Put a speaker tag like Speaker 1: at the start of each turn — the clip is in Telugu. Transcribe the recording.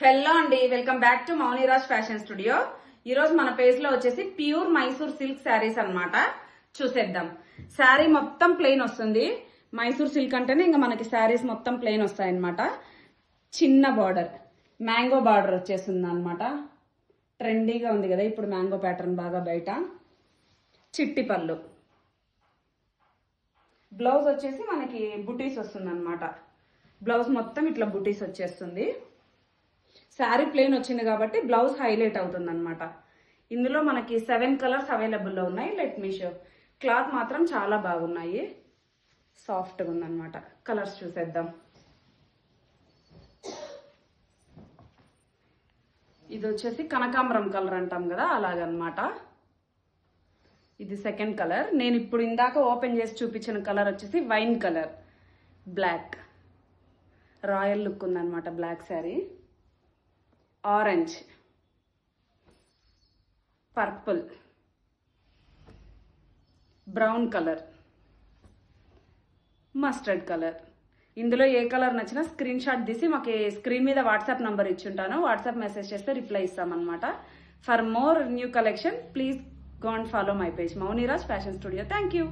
Speaker 1: హలో అండి, welcome back to Mouniraj fashion studio. ఈ రోజు మన పేజ్ లో వచ్చేసి ప్యూర్ మైసూర్ సిల్క్ శారీస్ అన్నమాట. చూసేద్దాం. శారీ మొత్తం ప్లెయిన్ వస్తుంది. మైసూర్ సిల్క్ అంటేనే ఇంకా మనకి శారీస్ మొత్తం ప్లెయిన్ వస్తాయి అన్నమాట. చిన్న బార్డర్, మ్యాంగో బార్డర్ వచ్చేస్తుంది అనమాట. ట్రెండీగా ఉంది కదా ఇప్పుడు మ్యాంగో ప్యాటర్న్ బాగా బయట. చిట్టి పళ్ళు, బ్లౌజ్ వచ్చేసి మనకి బుటీస్ వస్తుంది అనమాట. బ్లౌజ్ మొత్తం ఇట్లా బుటీస్ వచ్చేస్తుంది. శారీ ప్లెయిన్ వచ్చింది కాబట్టి బ్లౌజ్ హైలైట్ అవుతుంది అనమాట. ఇందులో మనకి 7 కలర్స్ అవైలబుల్లో ఉన్నాయి. Let me show. క్లాత్ మాత్రం చాలా బాగున్నాయి, సాఫ్ట్గా ఉందన్నమాట. కలర్స్ చూసేద్దాం. ఇది వచ్చేసి కనకాంబరం కలర్ అంటాం కదా, అలాగనమాట. ఇది సెకండ్ కలర్. నేను ఇప్పుడు ఇందాక ఓపెన్ చేసి చూపించిన కలర్ వచ్చేసి wine colour, black. Royal look ఉందన్నమాట black sari. Orange, purple, brown colour, mustard colour. ఇందులో ఏ కలర్ నచ్చినా స్క్రీన్ షాట్ తీసి మాకు స్క్రీన్ మీద వాట్సాప్ నంబర్ ఇచ్చుంటాను. వాట్సాప్ మెసేజ్ చేస్తే రిప్లై ఇస్తామన్నమాట. For more new collection please go and follow my page Mouniraj fashion studio. Thank you.